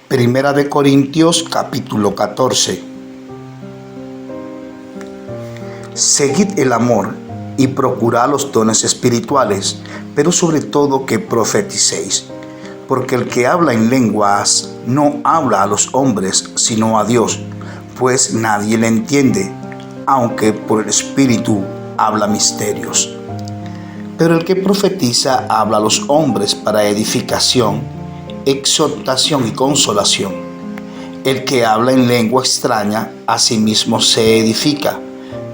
Primera de Corintios capítulo 14. Seguid el amor y procurad los dones espirituales, pero sobre todo que profeticéis. Porque el que habla en lenguas no habla a los hombres, sino a Dios, pues nadie le entiende, aunque por el Espíritu habla misterios. Pero el que profetiza habla a los hombres para edificación, exhortación y consolación. El que habla en lengua extraña a sí mismo se edifica,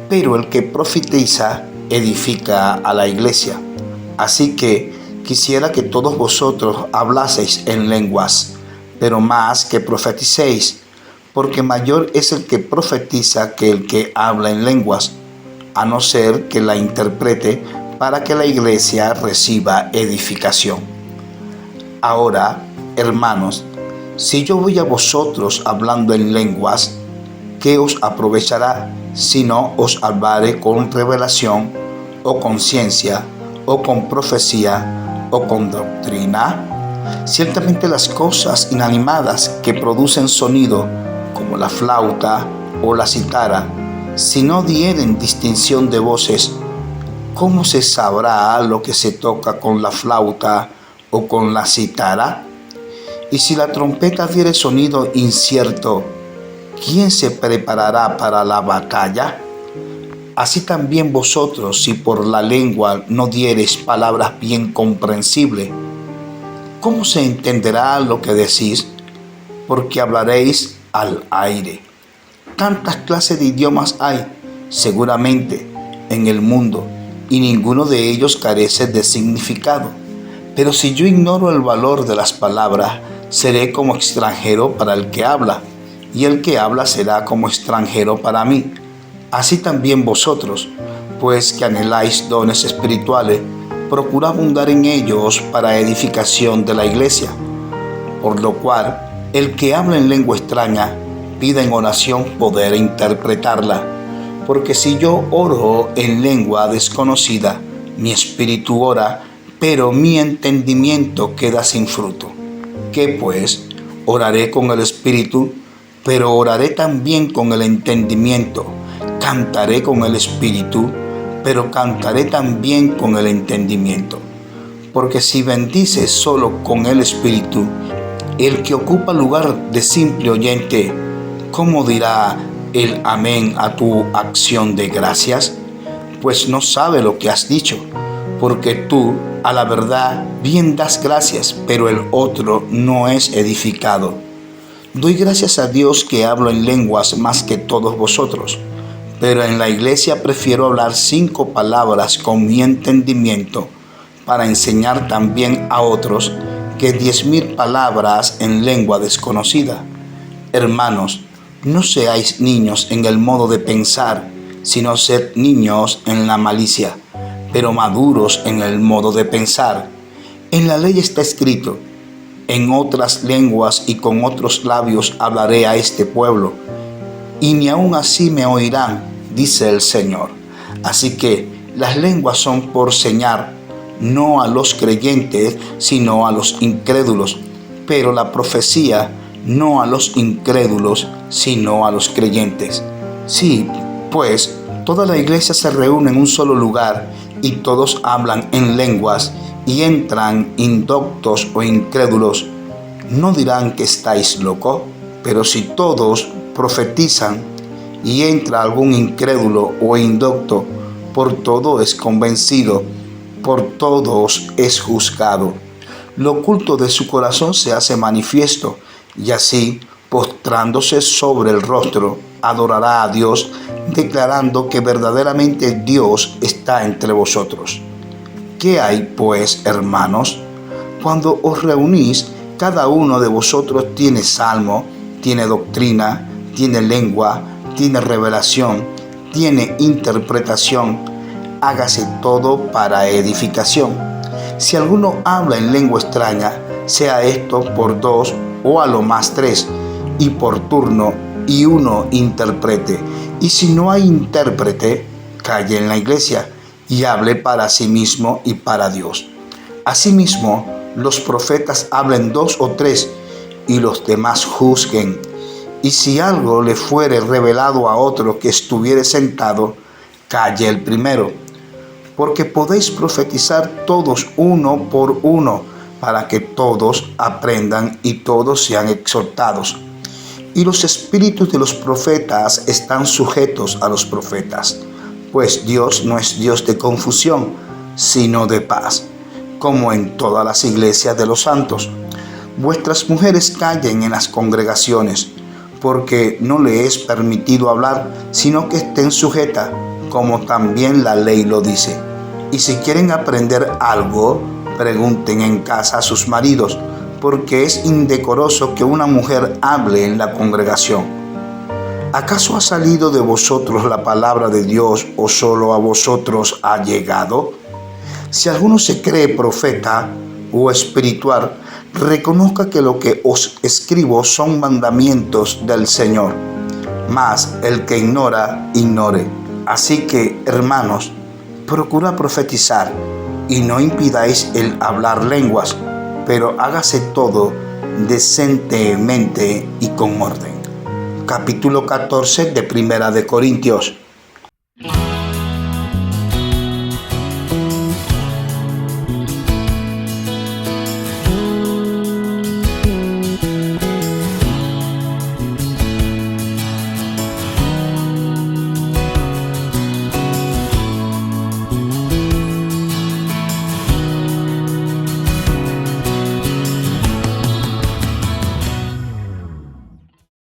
pero el que profetiza edifica a la iglesia. Así que quisiera que todos vosotros hablaseis en lenguas, pero más que profeticéis, porque mayor es el que profetiza que el que habla en lenguas, a no ser que la interprete para que la iglesia reciba edificación. Ahora, hermanos, si yo voy a vosotros hablando en lenguas, ¿qué os aprovechará si no os hablaré con revelación, o con ciencia, o con profecía, o con doctrina? Ciertamente las cosas inanimadas que producen sonido, como la flauta o la cítara, si no dieren distinción de voces, ¿cómo se sabrá lo que se toca con la flauta o con la cítara? Y si la trompeta diere sonido incierto, ¿quién se preparará para la batalla? Así también vosotros, si por la lengua no diereis palabras bien comprensibles, ¿cómo se entenderá lo que decís? Porque hablaréis al aire. Tantas clases de idiomas hay, seguramente, en el mundo, y ninguno de ellos carece de significado. Pero si yo ignoro el valor de las palabras, seré como extranjero para el que habla, y el que habla será como extranjero para mí. Así también vosotros, pues que anheláis dones espirituales, procurad abundar en ellos para edificación de la iglesia. Por lo cual, el que habla en lengua extraña, pida en oración poder interpretarla. Porque si yo oro en lengua desconocida, mi espíritu ora, pero mi entendimiento queda sin fruto. ¿Qué pues? Oraré con el espíritu, pero oraré también con el entendimiento. Cantaré con el espíritu, pero cantaré también con el entendimiento. Porque si bendices solo con el espíritu, el que ocupa lugar de simple oyente, ¿cómo dirá el amén a tu acción de gracias? Pues no sabe lo que has dicho, porque tú, a la verdad, bien das gracias, pero el otro no es edificado. Doy gracias a Dios que hablo en lenguas más que todos vosotros, pero en la iglesia prefiero hablar 5 palabras con mi entendimiento para enseñar también a otros que 10,000 palabras en lengua desconocida. Hermanos, no seáis niños en el modo de pensar, sino sed niños en la malicia, pero maduros en el modo de pensar. En la ley está escrito: en otras lenguas y con otros labios hablaré a este pueblo, y ni aun así me oirán, dice el Señor. Así que las lenguas son por señal, no a los creyentes, sino a los incrédulos, pero la profecía no a los incrédulos, sino a los creyentes. Sí, pues toda la iglesia se reúne en un solo lugar y todos hablan en lenguas y entran indoctos o incrédulos. ¿No dirán que estáis locos? Pero si todos profetizan y entra algún incrédulo o indocto, por todo es convencido, por todos es juzgado. Lo oculto de su corazón se hace manifiesto, y así, postrándose sobre el rostro, adorará a Dios, declarando que verdaderamente Dios está entre vosotros. ¿Qué hay, pues, hermanos? Cuando os reunís, cada uno de vosotros tiene salmo, tiene doctrina, tiene lengua, tiene revelación, tiene interpretación. Hágase todo para edificación. Si alguno habla en lengua extraña, sea esto por 2 o a lo más 3, y por turno, y uno interprete. Y si no hay intérprete, calle en la iglesia y hable para sí mismo y para Dios. Asimismo, los profetas hablen 2 o 3, y los demás juzguen. Y si algo le fuere revelado a otro que estuviere sentado, calle el primero, porque podéis profetizar todos uno por uno, para que todos aprendan y todos sean exhortados. Y los espíritus de los profetas están sujetos a los profetas, pues Dios no es Dios de confusión, sino de paz, como en todas las iglesias de los santos. Vuestras mujeres callen en las congregaciones, porque no le es permitido hablar, sino que estén sujetas, como también la ley lo dice. Y si quieren aprender algo, pregunten en casa a sus maridos, porque es indecoroso que una mujer hable en la congregación. ¿Acaso ha salido de vosotros la palabra de Dios o solo a vosotros ha llegado? Si alguno se cree profeta o espiritual, reconozca que lo que os escribo son mandamientos del Señor. Mas el que ignora, ignore. Así que, hermanos, procura profetizar y no impidáis el hablar lenguas, pero hágase todo decentemente y con orden. Capítulo 14 de Primera de Corintios.